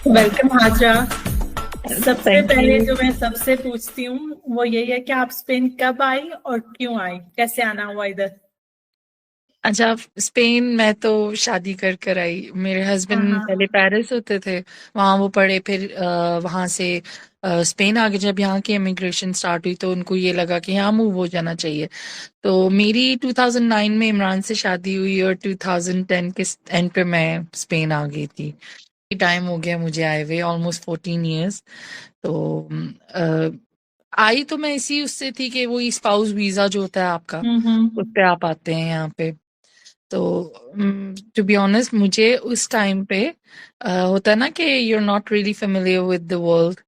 Welcome Hazra. सबसे thank पहले you. जो मैं सबसे पूछती हूँ वो यही है कि आप स्पेन कब आई और क्यों आई, कैसे आना हुआ इधर। अच्छा, स्पेन मैं तो शादी कर कर आई। मेरे हाँ हस्बैंड पहले हाँ। पेरिस होते थे, वहाँ वो पढ़े, फिर वहाँ से स्पेन आ गए। जब यहाँ की इमिग्रेशन स्टार्ट हुई तो उनको ये लगा कि यहाँ मूव हो जाना चाहिए। तो मेरी 2009 में इमरान से शादी हुई और 2010 के एंड पे मैं स्पेन आ गई थी। टाइम हो गया मुझे आए हुए, ऑलमोस्ट 14 years। तो आई तो मैं इसी उससे थी कि वो स्पाउस वीजा जो होता है आपका, उस हम्म। पे आप आते हैं यहाँ पे। तो टू बी ऑनेस्ट, मुझे उस टाइम पे होता है ना कि you are not really familiar with the world.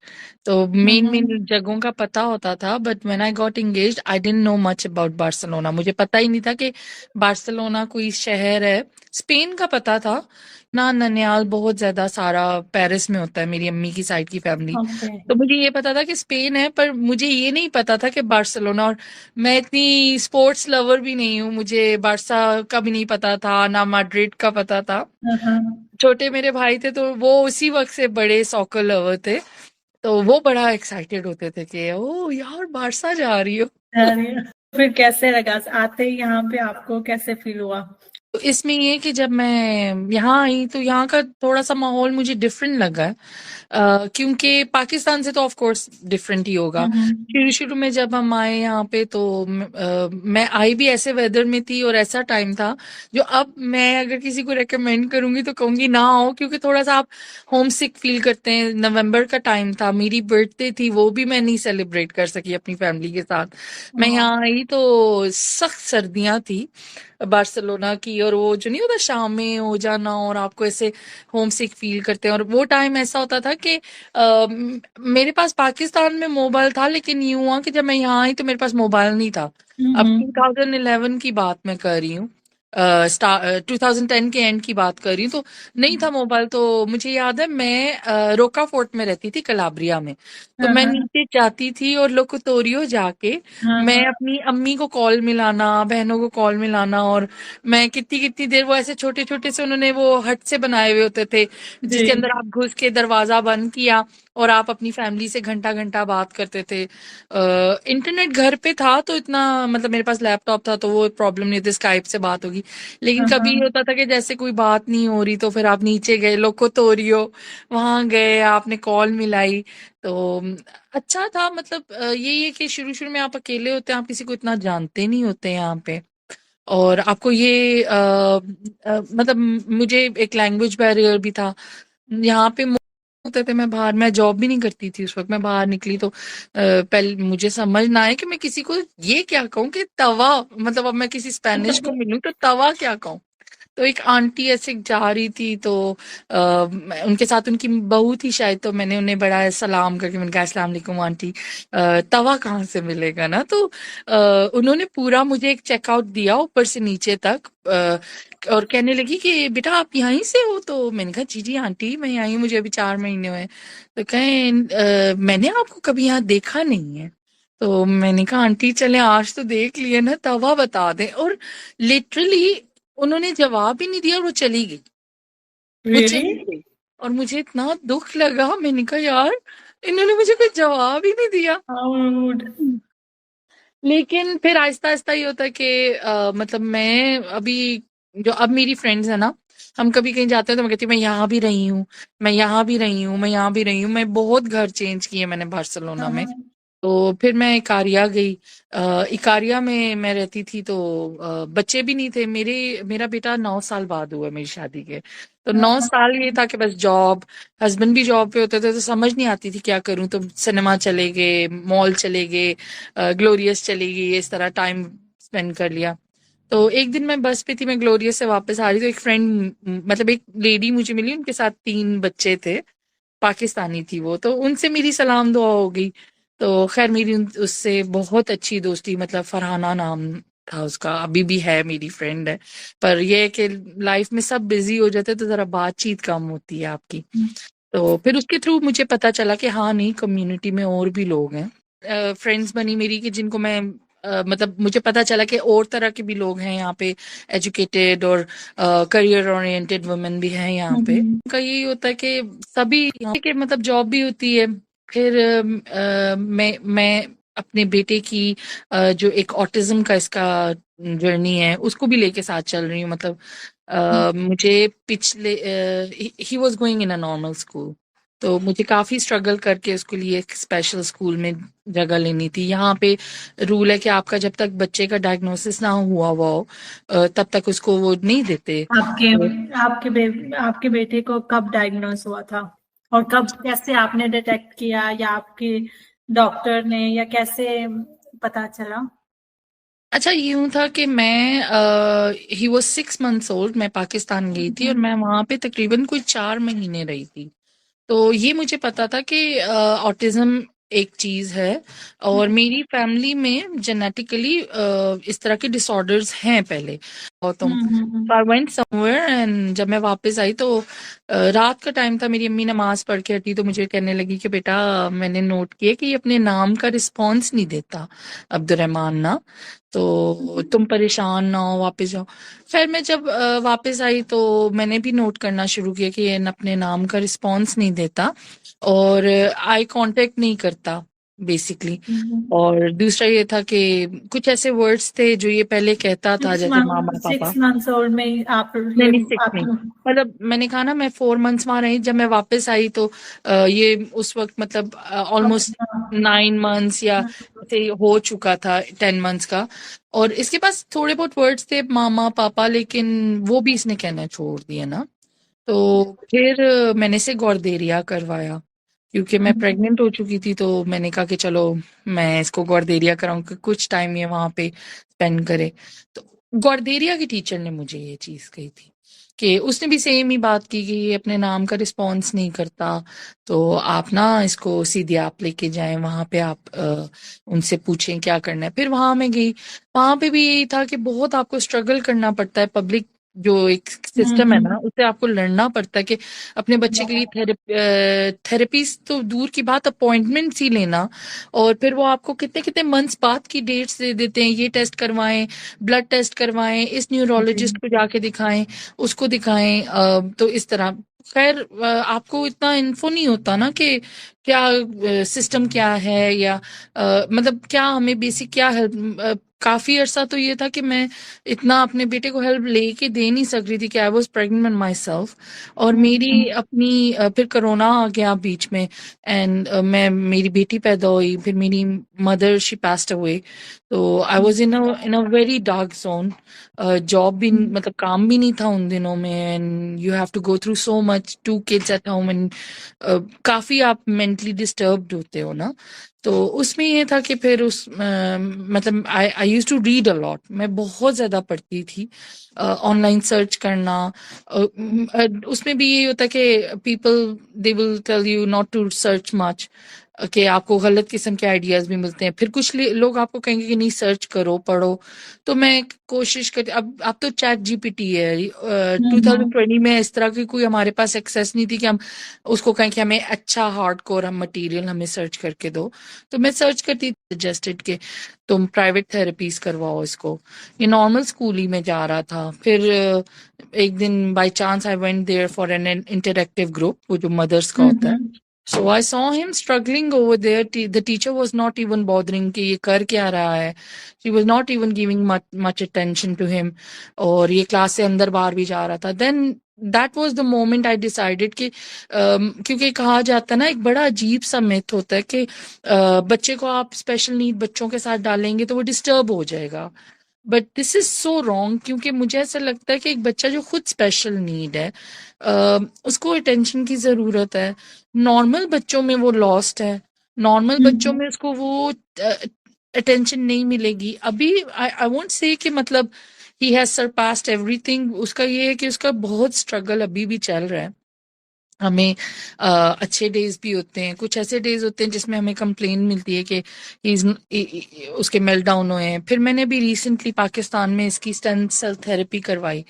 तो मेन मेन हम्म। जगहों का पता होता था, but when I got engaged I didn't know much about Barcelona. मुझे पता ही नहीं था कि बार्सिलोना कोई शहर है। स्पेन का पता था ना, ननियाल बहुत ज्यादा सारा पेरिस में होता है, मेरी अम्मी की साइड की फैमिली। ओके। तो मुझे ये पता था कि स्पेन है, पर मुझे ये नहीं पता था कि बार्सिलोना। और मैं इतनी स्पोर्ट्स लवर भी नहीं हूँ, मुझे बारसा का भी नहीं पता था, ना मैड्रिड का पता था। हाँ हाँ। छोटे मेरे भाई थे तो वो उसी वक्त से बड़े सॉकर लवर थे, तो वो बड़ा एक्साइटेड होते थे कि ओ यार बारसा जा रही हो। अरे, फिर कैसे लगा आते ही यहाँ पे, आपको कैसे फील हुआ। तो इसमें ये कि जब मैं यहाँ आई तो यहाँ का थोड़ा सा माहौल मुझे डिफरेंट लगा है। क्योंकि पाकिस्तान से तो ऑफ कोर्स डिफरेंट ही होगा। हम्म। शुरू शुरू में जब हम आए यहाँ पे तो मैं आई भी ऐसे वेदर में थी और ऐसा टाइम था जो अब मैं अगर किसी को रेकमेंड करूंगी तो कहूंगी ना आओ, क्योंकि थोड़ा सा आप होम सिक फील करते हैं। नवंबर का टाइम था, मेरी बर्थडे थी, वो भी मैं नहीं सेलिब्रेट कर सकी अपनी फैमिली के साथ। मैं यहाँ आई तो सख्त सर्दियां थी बार्सिलोना की, और वो जो नहीं होता शाम में हो जाना और आपको ऐसे होम सिक फील करते हैं। और वो टाइम ऐसा होता था कि मेरे पास पाकिस्तान में मोबाइल था, लेकिन यूं हुआ कि जब मैं यहाँ आई तो मेरे पास मोबाइल नहीं था। अब हम्म। 2011 की बात मैं कर रही हूँ, 2010 के एंड की बात कर रही हूँ। तो नहीं था मोबाइल। तो मुझे याद है मैं रोका फोर्ट में रहती थी, कलाब्रिया में। तो हाँ मैं हाँ। नीचे जाती थी और लोकोतोरियो जाके हाँ मैं हाँ। अपनी अम्मी को कॉल मिलाना, बहनों को कॉल मिलाना। और मैं कितनी कितनी देर, वो ऐसे छोटे छोटे से उन्होंने वो हट से बनाए हुए होते थे जी। जिसके अंदर आप घुस के दरवाजा बंद किया और आप अपनी फैमिली से घंटा घंटा बात करते थे। इंटरनेट घर पे था तो इतना, मतलब मेरे पास लैपटॉप था तो वो प्रॉब्लम नहीं थी, स्काइप से बात होगी। लेकिन हाँ कभी ये हाँ। होता था कि जैसे कोई बात नहीं हो रही तो फिर आप नीचे गए, लोकोतोरियो वहां गए, आपने कॉल मिलाई। तो अच्छा था। मतलब यही है कि शुरू शुरू में आप अकेले होते हैं, आप किसी को इतना जानते नहीं होते हैं यहाँ पे। और आपको ये मतलब मुझे एक लैंग्वेज बैरियर भी था यहाँ पे। होते थे, मैं बाहर, मैं जॉब भी नहीं करती थी उस वक्त। मैं बाहर निकली तो पहले मुझे समझ ना आए कि मैं किसी को ये क्या कहूँ कि तवा, मतलब अब मैं किसी स्पेनिश को मिलूं तो तवा क्या कहूँ। तो एक आंटी ऐसे जा रही थी तो उनके साथ उनकी बहू थी शायद, तो मैंने उन्हें बड़ा सलाम करके मैंने कहा अस्सलाम वालेकुम आंटी, तवा कहाँ से मिलेगा ना। तो उन्होंने पूरा मुझे एक चेकआउट दिया ऊपर से नीचे तक। और कहने लगी कि बेटा आप यहीं से हो। तो मैंने कहा जी जी आंटी मैं यहीं हूँ, मुझे अभी 4 महीने हुए हैं। तो कहें मैंने आपको कभी यहाँ देखा नहीं है। तो मैंने कहा आंटी चले आज तो देख लिए ना, तवा बता दें। और लिटरली उन्होंने जवाब ही नहीं दिया और वो चली गई। वो रियली। चली गई और मुझे इतना दुख लगा। मैंने कहा यार इन्होंने मुझे कोई जवाब ही नहीं दिया। How rude. लेकिन फिर आहिस्ता आहिस्ता ये होता है कि मतलब मैं अभी, जो अब मेरी फ्रेंड्स है ना, हम कभी कहीं जाते हैं तो मैं कहती हूँ मैं यहाँ भी रही हूँ, मैं यहाँ भी रही हूँ, मैं यहाँ भी रही हूँ। मैं बहुत घर चेंज किए मैंने बार्सिलोना हाँ में। हाँ। तो फिर मैं इकारिया गई। इकारिया में मैं रहती थी तो बच्चे भी नहीं थे मेरे। मेरा बेटा 9 साल बाद हुआ मेरी शादी के। तो हाँ 9 साल हाँ। ये था कि बस जॉब, हस्बैंड भी जॉब पे होते थे तो समझ नहीं आती थी क्या करूं। तो सिनेमा चले गए, मॉल चले गए, ग्लोरियस चली गई, इस तरह टाइम स्पेंड कर लिया। तो एक दिन मैं बस पे थी, मैं ग्लोरियस से वापस आ रही तो एक फ्रेंड, मतलब एक लेडी मुझे मिली, उनके साथ 3 बच्चे थे, पाकिस्तानी थी वो। तो उनसे मेरी सलाम दुआ हो गई। तो खैर मेरी उससे बहुत अच्छी दोस्ती, मतलब फरहाना नाम था उसका, अभी भी है, मेरी फ्रेंड है। पर ये है कि लाइफ में सब बिजी हो जाते हैं तो जरा बातचीत कम होती है आपकी। तो फिर उसके थ्रू मुझे पता चला कि हाँ नहीं, कम्युनिटी में और भी लोग हैं। फ्रेंड्स बनी मेरी कि जिनको मैं मतलब मुझे पता चला कि और तरह के भी लोग हैं यहाँ पे, एजुकेटेड और करियर ओरिएंटेड वुमेन भी हैं यहाँ पे। हम्म। उनका यही होता है कि सभी यहाँ के मतलब जॉब भी होती है। फिर मैं अपने बेटे की जो एक ऑटिज्म का इसका जर्नी है उसको भी लेके साथ चल रही हूँ। मतलब मुझे पिछले he was going in a normal school, तो मुझे काफी स्ट्रगल करके उसके लिए एक स्पेशल स्कूल में जगह लेनी थी। यहाँ पे रूल है कि आपका जब तक बच्चे का डायग्नोसिस ना हुआ हो तब तक उसको वो नहीं देते। आपके तो आपके बेटे को कब डायग्नोस हुआ था, और कब, कैसे आपने डिटेक्ट किया, या आपके डॉक्टर ने, या कैसे पता चला? अच्छा, यूं था कि मैं ही वॉज 6 मंथ्स ओल्ड, मैं पाकिस्तान गई थी और मैं वहां पे तकरीबन कोई 4 महीने रही थी। तो ये मुझे पता था कि ऑटिज्म एक चीज है और मेरी फैमिली में जेनेटिकली इस तरह के डिसऑर्डर्स हैं पहले। और तुम आई वेंट समवेयर एंड जब मैं वापस आई तो रात का टाइम था, मेरी अम्मी नमाज पढ़ के हटी तो मुझे कहने लगी कि बेटा, मैंने नोट किया कि ये अपने नाम का रिस्पॉन्स नहीं देता, अब्दुलरहमान ना, तो तुम परेशान ना हो, वापस जाओ। फिर मैं जब वापस आई तो मैंने भी नोट करना शुरू किया कि ये अपने नाम का रिस्पॉन्स नहीं देता और आई कांटेक्ट नहीं करता बेसिकली। और दूसरा ये था कि कुछ ऐसे वर्ड्स थे जो ये पहले कहता था, सिक्स जैसे मामा मंथ पापा। 6 मंथ्स ओल्ड में ही आप नहीं ये नहीं, 6 नहीं, आप मतलब मैंने कहा ना मैं 4 मंथ्स वहां रही, जब मैं वापस आई तो ये उस वक्त मतलब ऑलमोस्ट अच्छा। 9 मंथ्स या ऐसे हो चुका था, 10 मंथ्स का। और इसके पास थोड़े बहुत वर्ड्स थे, मामा पापा, लेकिन वो भी इसने कहना छोड़ दिया ना। तो फिर मैंने से गौरदेरिया करवाया, क्योंकि मैं प्रेग्नेंट हो चुकी थी। तो मैंने कहा कि चलो मैं इसको गौरदेरिया कराऊं कि कुछ टाइम ये वहां पे स्पेंड करे। तो गौरदेरिया की टीचर ने मुझे ये चीज कही थी कि उसने भी सेम ही बात की कि ये अपने नाम का रिस्पॉन्स नहीं करता, तो आप ना इसको सीधे आप लेके जाएं वहां पे, आप उनसे पूछें क्या करना है। फिर वहां मैं गई, वहां पे भी यही था कि बहुत आपको स्ट्रगल करना पड़ता है। पब्लिक जो एक सिस्टम है ना, उससे आपको लड़ना पड़ता है कि अपने बच्चे के लिए थेरेपीज तो दूर की बात, अपॉइंटमेंट्स ही लेना। और फिर वो आपको कितने कितने मंथ्स बाद की डेट्स दे देते हैं, ये टेस्ट करवाएं, ब्लड टेस्ट करवाएं, इस न्यूरोलॉजिस्ट को जाके दिखाएं, उसको दिखाएं। तो इस तरह खैर आपको इतना इन्फो नहीं होता ना कि क्या सिस्टम क्या है, या मतलब क्या हमें बेसिक क्या हेल्प। काफी अरसा तो ये था कि मैं इतना अपने बेटे को हेल्प लेके दे नहीं सक रही थी कि I was pregnant my self. और मेरी अपनी फिर कोरोना आ गया बीच में एंड मैं मेरी बेटी पैदा हुई, फिर मेरी मदर शी पास्ड अवे। तो I was in a very dark zone. Job भी मतलब काम भी नहीं था उन दिनों में, and you have to go through so much, 2 kids at home, and काफी आप मेंटली डिस्टर्ब्ड होते हो ना। तो उसमें ये था कि फिर मतलब I use to read a lot, मैं बहुत ज्यादा पढ़ती थी, ऑनलाइन सर्च करना। उसमें भी यही होता कि people they will tell you not to search much, कि आपको गलत किस्म के आइडियाज भी मिलते हैं। फिर कुछ लोग आपको कहेंगे कि नहीं सर्च करो, पढ़ो। तो मैं कोशिश करती, अब तो चैट जीपीटी है। 2020 में इस तरह की कोई हमारे पास एक्सेस नहीं थी कि हम उसको कहें कि हमें अच्छा हार्ड कोर हम मटेरियल हमें सर्च करके दो। तो मैं सर्च करती थी सजेस्टेड के तुम प्राइवेट थेरेपीज करवाओ इसको। ये नॉर्मल स्कूल ही में जा रहा था। फिर एक दिन by chance I went there for an interactive group, वो जो मदर्स का होता है। So I saw him struggling over there. The teacher was not even bothering कि ये कर क्या रहा है. She was not even giving much attention to him. और ये क्लास से अंदर बाहर भी जा रहा था. Then that was the moment I decided कि क्योंकि कहा जाता है ना, एक बड़ा अजीब सा मिथ होता है कि बच्चे को आप स्पेशल नीड बच्चों के साथ डालेंगे तो वो डिस्टर्ब हो जाएगा। But this is so wrong, क्योंकि मुझे ऐसा लगता है कि एक बच्चा जो खुद स्पेशल नीड है उसको अटेंशन की जरूरत है। नॉर्मल बच्चों में वो लॉस्ट है, नॉर्मल बच्चों में उसको वो अटेंशन नहीं मिलेगी। अभी आई वोंट से कि मतलब ही हैज सरपास्ड एवरीथिंग, उसका ये है कि उसका बहुत स्ट्रगल अभी भी चल रहा है। हमें अच्छे डेज भी होते हैं, कुछ ऐसे डेज होते हैं जिसमें हमें कंप्लेन मिलती है कि उसके मेल्टडाउन हुए हैं। फिर मैंने भी रिसेंटली पाकिस्तान में इसकी स्टेम सेल थेरेपी करवाई।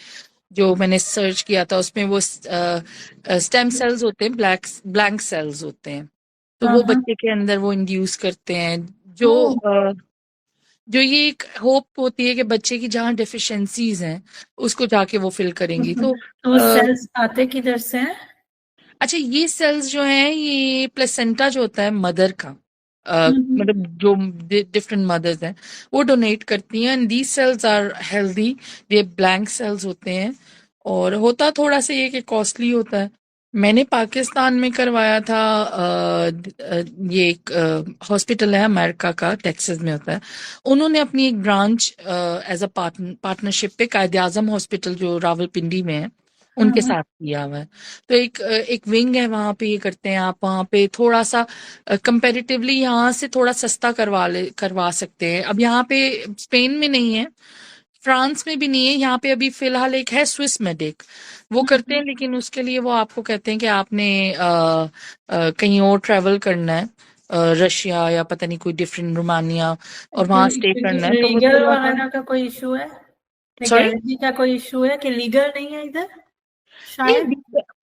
जो मैंने सर्च किया था उसमें वो स्टेम सेल्स होते हैं, ब्लैंक सेल्स होते हैं, तो वो बच्चे के अंदर वो इंड्यूस करते हैं जो जो ये एक होप होती है कि बच्चे की जहाँ डेफिशिएंसीज हैं उसको जाके वो फिल करेंगी। तो तो वो सेल्स आते किधर से हैं? अच्छा, ये सेल्स जो हैं, ये प्लेसेंटा जो होता है मदर का, हम्म। मतलब जो डिफरेंट मदर्स हैं वो डोनेट करती हैं, and these cells are healthy. ये ब्लैंक सेल्स होते हैं, और होता थोड़ा सा ये कि कॉस्टली होता है। मैंने पाकिस्तान में करवाया था, ये एक हॉस्पिटल है अमेरिका का, टेक्सास में होता है। उन्होंने अपनी एक ब्रांच एज अ पार्टनरशिप पे कायद आजम हॉस्पिटल जो रावलपिंडी में है उनके हम्म। साथ किया हुआ है। तो एक विंग है वहां पे, ये करते हैं। आप वहां पे थोड़ा सा कंपैरेटिवली यहाँ से थोड़ा सस्ता करवा सकते हैं। अब यहाँ पे स्पेन में नहीं है, फ्रांस में भी नहीं है, यहाँ पे अभी फिलहाल एक है स्विस मेडिक, वो करते हैं। लेकिन उसके लिए वो आपको कहते हैं कि आपने कहीं और ट्रेवल करना है, रशिया या पता नहीं कोई डिफरेंट रोमानिया, और वहां स्टे करना है, तो वो लीगल थोड़ा सा। वगैरह का कोई इशू है? सॉरी। लीगैलिटी का कोई इशू है कि लीगल नहीं है इधर नहीं, शायद?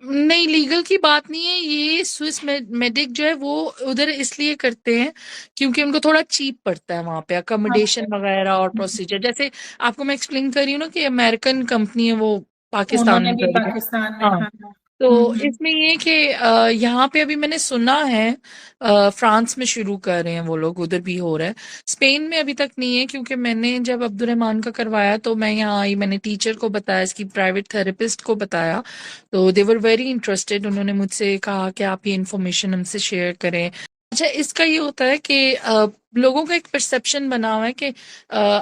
नहीं, लीगल की बात नहीं है। ये स्विस मेडिक जो है वो उधर इसलिए करते हैं क्योंकि उनको थोड़ा चीप पड़ता है वहां पे अच्छा। अकोमोडेशन वगैरह और प्रोसीजर। जैसे आपको मैं एक्सप्लेन कर रही हूँ ना कि अमेरिकन कंपनी है, वो पाकिस्तान उन्होंने में भी कर रही है। पाकिस्तान में, हाँ, हाँ। तो हम्म। इसमें ये कि यहाँ पे अभी मैंने सुना है फ्रांस में शुरू कर रहे हैं वो लोग, उधर भी हो रहा है। स्पेन में अभी तक नहीं है, क्योंकि मैंने जब अब्दुल रहमान का करवाया तो मैं यहाँ आई, मैंने टीचर को बताया, इसकी प्राइवेट थेरेपिस्ट को बताया, तो दे वर वेरी इंटरेस्टेड। उन्होंने मुझसे कहा कि आप ये इन्फॉर्मेशन हमसे शेयर करें। अच्छा, इसका ये होता है कि लोगों का एक परसेप्शन बना हुआ है कि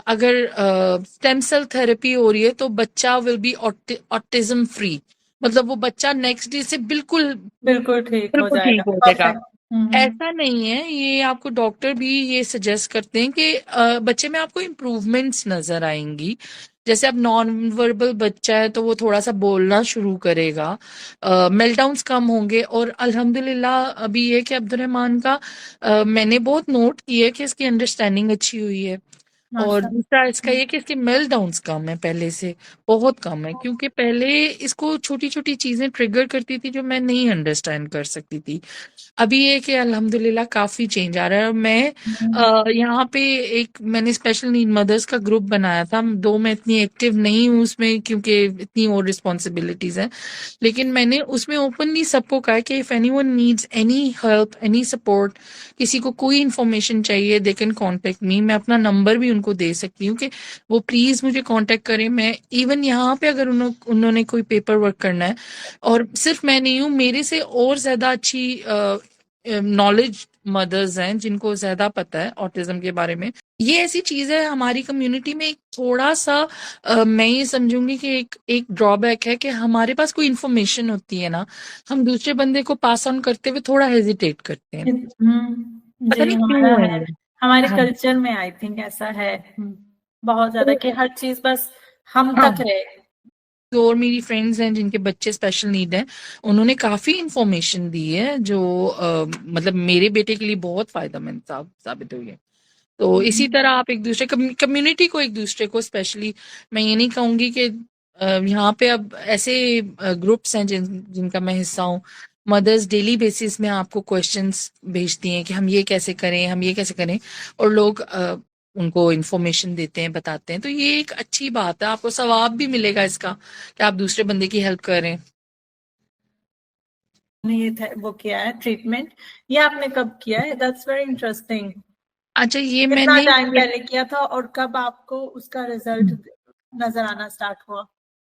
अगर स्टेम सेल थेरेपी हो रही है तो बच्चा विल बी ऑटिज्म फ्री, मतलब वो बच्चा नेक्स्ट डे से बिल्कुल बिल्कुल ठीक हो बिल्कुल जाएगा, ठीक हो जाएगा। परफेक्ट। ऐसा नहीं है, ये आपको डॉक्टर भी ये सजेस्ट करते हैं कि बच्चे में आपको इम्प्रूवमेंट्स नजर आएंगी। जैसे अब नॉन वर्बल बच्चा है तो वो थोड़ा सा बोलना शुरू करेगा, मेल्टडाउन्स कम होंगे, और अल्हम्दुलिल्लाह अभी ये कि अब्दुल रहमान का मैंने बहुत नोट किया है कि इसकी अंडरस्टैंडिंग अच्छी हुई है। और माशा। दूसरा इसका ये कि इसके मेल्टडाउन्स कम है, पहले से बहुत कम है, क्योंकि पहले इसको छोटी छोटी चीजें ट्रिगर करती थी जो मैं नहीं अंडरस्टैंड कर सकती थी। अभी ये कि अल्हम्दुलिल्लाह काफी चेंज आ रहा है। और मैं यहाँ पे एक मैंने स्पेशल नीड मदर्स का ग्रुप बनाया था, दो मैं इतनी एक्टिव नहीं हूँ उसमें क्योंकि इतनी और रिस्पॉन्सिबिलिटीज हैं, लेकिन मैंने उसमें ओपनली सबको कहा कि if anyone needs any help, any support, किसी को कोई इन्फॉर्मेशन चाहिए, दे कैन कॉन्टेक्ट मी। मैं अपना नंबर भी उनको दे सकती हूँ कि वो प्लीज मुझे कांटेक्ट करें। मैं इवन यहाँ पे अगर उन्होंने कोई पेपर वर्क करना है, और सिर्फ मैं नहीं हूँ, मेरे से और ज्यादा अच्छी नॉलेज मदर्स हैं जिनको ज्यादा पता है ऑटिज्म के बारे में। ये ऐसी चीज है हमारी कम्युनिटी में, एक थोड़ा सा मैं ये समझूंगी कि एक एक ड्रॉबैक है कि हमारे पास कोई इन्फॉर्मेशन होती है ना, हम दूसरे बंदे को पास ऑन करते हुए थोड़ा हेजिटेट करते हैं। पता जी नहीं हमारा क्यों है है, ये। हमारे हाँ, कल्चर में आई थिंक ऐसा है। बहुत ज्यादा तो कि हर चीज बस हम हाँ, तक रहे। तो और मेरी फ्रेंड्स हैं जिनके बच्चे स्पेशल नीड हैं, उन्होंने काफी इंफॉर्मेशन दी है जो मतलब मेरे बेटे के लिए बहुत फायदेमंद साबित हुई है। तो इसी तरह आप एक दूसरे कम्युनिटी को, एक दूसरे को स्पेशली, मैं ये नहीं कहूंगी कि यहाँ पे अब ऐसे ग्रुप्स हैं जिनका मैं हिस्सा हूँ। मदर्स डेली बेसिस में आपको क्वेश्चंस भेजती हैं कि हम ये कैसे करें, हम ये कैसे करें, और लोग उनको इन्फॉर्मेशन देते हैं, बताते हैं। तो ये एक अच्छी बात है, आपको सवाब भी मिलेगा इसका कि आप दूसरे बंदे की हेल्प करें। ये वो किया है ट्रीटमेंट, ये आपने कब किया है? That's very interesting. अच्छा, ये कितना मैंने टाइम पहले किया था और कब आपको उसका रिजल्ट नजर आना स्टार्ट हुआ?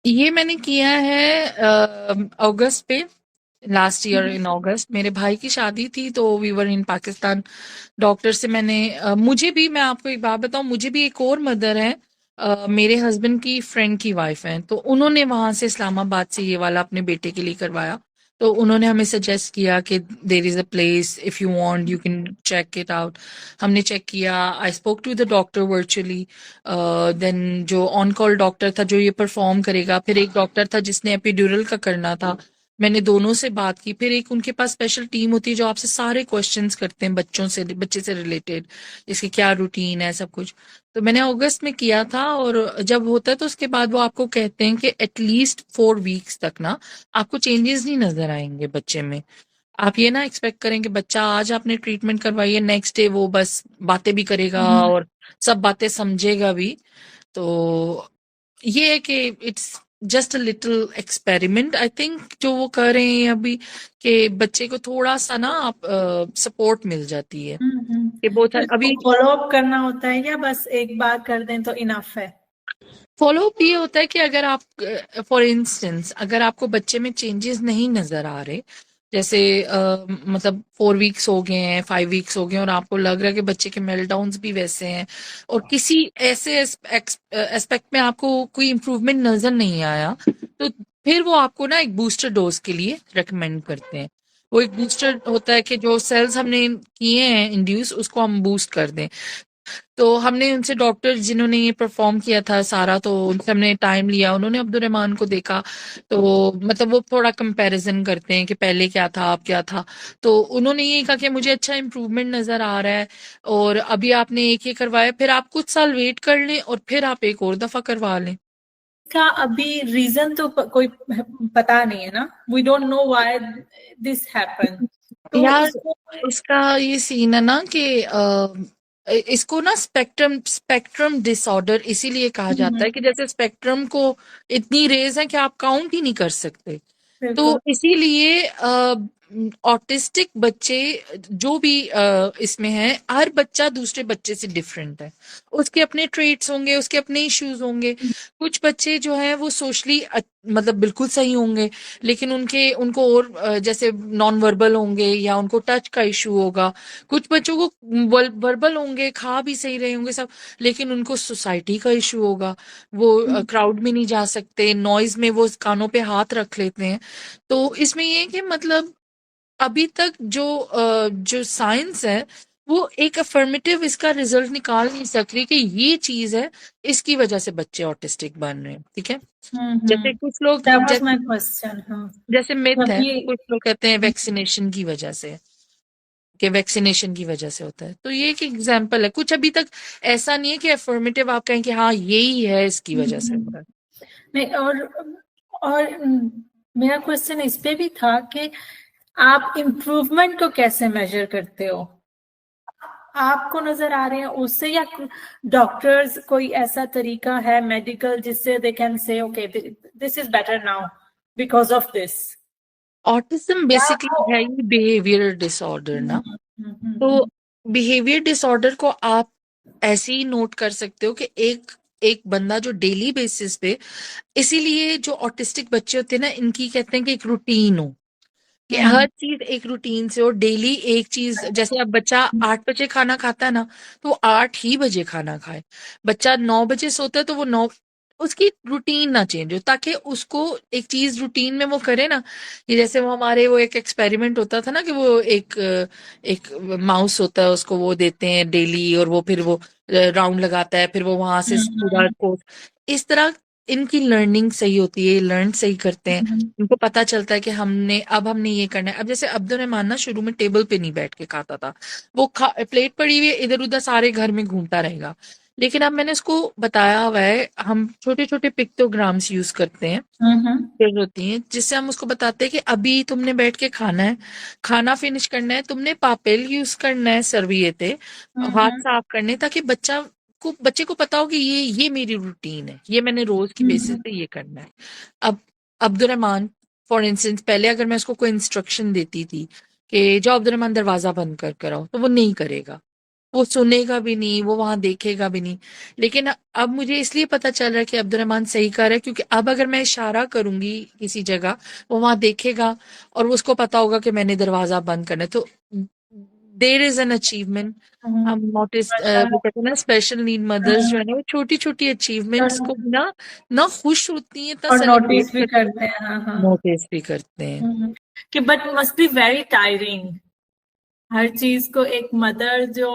ये मैंने किया है अगस्त पे, लास्ट ईयर इन अगस्त मेरे भाई की शादी थी, तो we were in Pakistan. Doctor से मैंने मुझे भी, मैं आपको एक बात बताऊं, मुझे भी एक और मदर है, मेरे हस्बैंड की फ्रेंड की वाइफ है, तो उन्होंने वहां से इस्लामाबाद से ये वाला अपने बेटे के लिए करवाया। तो उन्होंने हमें सजेस्ट किया कि there is a place, if you want you can check it out. हमने चेक किया, I spoke to the doctor virtually, then जो ऑन कॉल डॉक्टर था जो ये परफॉर्म करेगा, फिर एक डॉक्टर था जिसने एपिड्यूरल का करना था, मैंने दोनों से बात की। फिर एक उनके पास स्पेशल टीम होती है जो आपसे सारे क्वेश्चंस करते हैं बच्चे से रिलेटेड, इसकी क्या रूटीन है, सब कुछ। तो मैंने अगस्त में किया था, और जब होता है तो उसके बाद वो आपको कहते हैं कि एटलीस्ट 4 वीक्स तक ना आपको चेंजेस नहीं नजर आएंगे बच्चे में। आप ये ना एक्सपेक्ट करें कि बच्चा आज आपने ट्रीटमेंट करवाई है, नेक्स्ट डे वो बस बातें भी करेगा और सब बातें समझेगा भी। तो ये है कि it's just a little experiment I think जो वो कर रहे हैं अभी, कि बच्चे को थोड़ा सा ना आप सपोर्ट मिल जाती है कि बहुत तो अभी। इसको फॉलो अप करना होता है या बस एक बार कर दें तो इनफ है? फॉलो अप ये होता है कि अगर आप फॉर इंस्टेंस अगर आपको बच्चे में चेंजेस नहीं नजर आ रहे, जैसे मतलब 4 वीक्स हो गए हैं, 5 वीक्स हो गए हैं, और आपको लग रहा है कि बच्चे के मेल्टडाउन्स भी वैसे हैं और किसी ऐसे एस्पेक्ट में आपको कोई इम्प्रूवमेंट नजर नहीं आया, तो फिर वो आपको ना एक बूस्टर डोज के लिए रेकमेंड करते हैं। वो एक बूस्टर होता है कि जो सेल्स हमने किए हैं इंड्यूस, उसको हम बूस्ट कर दें। तो हमने उनसे, डॉक्टर जिन्होंने ये परफॉर्म किया था सारा, तो उनसे हमने टाइम लिया, उन्होंने अब्दुल रहमान को देखा। तो मतलब वो थोड़ा कंपैरिजन करते हैं कि पहले क्या था अब क्या था। तो उन्होंने ये कहा कि मुझे अच्छा इंप्रूवमेंट नजर आ रहा है, और अभी आपने एक ही करवाया, फिर आप कुछ साल वेट कर लें और फिर आप एक और दफा करवा लें। का अभी रीजन तो कोई पता नहीं है ना, we don't know why this happen, तो यार इसको। इसका ये सीन है ना कि इसको ना स्पेक्ट्रम स्पेक्ट्रम डिसऑर्डर इसीलिए कहा जाता है कि जैसे स्पेक्ट्रम को इतनी रेज है कि आप काउंट ही नहीं कर सकते। तो बिल्कुल। इसीलिए ऑटिस्टिक बच्चे जो भी इसमें है, हर बच्चा दूसरे बच्चे से डिफरेंट है। उसके अपने ट्रेट्स होंगे, उसके अपने इश्यूज होंगे। कुछ बच्चे जो हैं वो सोशली मतलब बिल्कुल सही होंगे, लेकिन उनको और जैसे नॉन वर्बल होंगे या उनको टच का इशू होगा। कुछ बच्चों को वर्बल होंगे, खा भी सही रहे होंगे सब, लेकिन उनको सोसाइटी का इशू होगा। वो क्राउड में नहीं जा सकते, नॉइज में वो कानों पे हाथ रख लेते हैं। तो इसमें ये है कि मतलब अभी तक जो साइंस है वो एक अफर्मेटिव इसका रिजल्ट निकाल नहीं सक रही कि ये चीज है, इसकी वजह से बच्चे ऑटिस्टिक बन रहे हैं। ठीक है। जैसे कुछ लोग, दैट वाज माय क्वेश्चन। हाँ, जैसे मिथ जब है, ये कुछ लोग कहते हैं वैक्सीनेशन की वजह से, कि वैक्सीनेशन की वजह से होता है। तो ये एक एग्जाम्पल है, कुछ अभी तक ऐसा नहीं है कि अफर्मेटिव आप कहें कि हाँ यही है इसकी वजह से होता है। नहीं, और मेरा क्वेश्चन इस पे भी था कि आप इम्प्रूवमेंट को कैसे मेजर करते हो? आपको नजर आ रहे हैं उससे, या डॉक्टर्स कोई ऐसा तरीका है मेडिकल जिससे they can say okay this is better now because of this? Autism basically है ही बिहेवियर डिसऑर्डर ना। तो बिहेवियर डिसऑर्डर को आप ऐसे ही नोट कर सकते हो कि एक एक बंदा जो डेली बेसिस पे, इसीलिए जो ऑटिस्टिक बच्चे होते हैं ना, इनकी कहते हैं कि एक रूटीन हो, कि हर चीज एक रूटीन से हो, डेली एक चीज। जैसे अब बच्चा 8 बजे खाना खाता है ना, तो वो 8 ही बजे खाना खाए। बच्चा 9 बजे सोता है तो वो 9, उसकी रूटीन ना चेंज हो, ताकि उसको एक चीज रूटीन में वो करे ना। ये जैसे वो हमारे वो एक एक्सपेरिमेंट होता था ना, कि वो एक माउस होता है, उसको वो देते हैं डेली, और वो फिर वो राउंड लगाता है, फिर वो वहां से पूरा कोर्स, इस तरह इनकी लर्निंग सही होती है, लर्न सही करते हैं। उनको पता चलता है कि हमने ये करना है। अब जैसे अब्दुल रहमान ना शुरू में टेबल पे नहीं बैठ के खाता था, वो प्लेट पड़ी हुई है, इधर उधर सारे घर में घूमता रहेगा। लेकिन अब मैंने उसको बताया हुआ है, हम छोटे छोटे पिक्टोग्राम्स यूज करते हैं, पिक्चर्स होती हैं, जिससे हम उसको बताते हैं कि अभी तुमने बैठ के खाना है, खाना फिनिश करना है, तुमने पापेल यूज करना है, सर्वियते, हाथ साफ करने, ताकि बच्चे को पता हो कि ये मेरी रूटीन है, ये मैंने रोज की बेसिस पे ये करना है। अब अब्दुल रहमान फॉर इंस्टेंस, पहले अगर मैं उसको कोई इंस्ट्रक्शन देती थी कि जाओ अब्दुल रहमान दरवाजा बंद कर कर आओ, तो वो नहीं करेगा, वो सुनेगा भी नहीं, वो वहां देखेगा भी नहीं। लेकिन अब मुझे इसलिए पता चल रहा है कि अब्दुल रहमान सही कर रहा है, क्योंकि अब अगर मैं इशारा करूंगी किसी जगह, वो वहां देखेगा, और उसको पता होगा कि मैंने दरवाजा बंद करना है। तो देर इज एन अचीवमेंट। हम नोटिस, वो कहते हैं ना, स्पेशल नीड मदर्स जो है ना, वो छोटी छोटी अचीवमेंट्स को ना ना खुश होती हैं, इतना और सेलिब्रेट नोटिस भी करती हैं, करते हैं। हाँ, हाँ। नोटिस भी करते हैं। कि but must be very tiring, हर चीज को एक मदर जो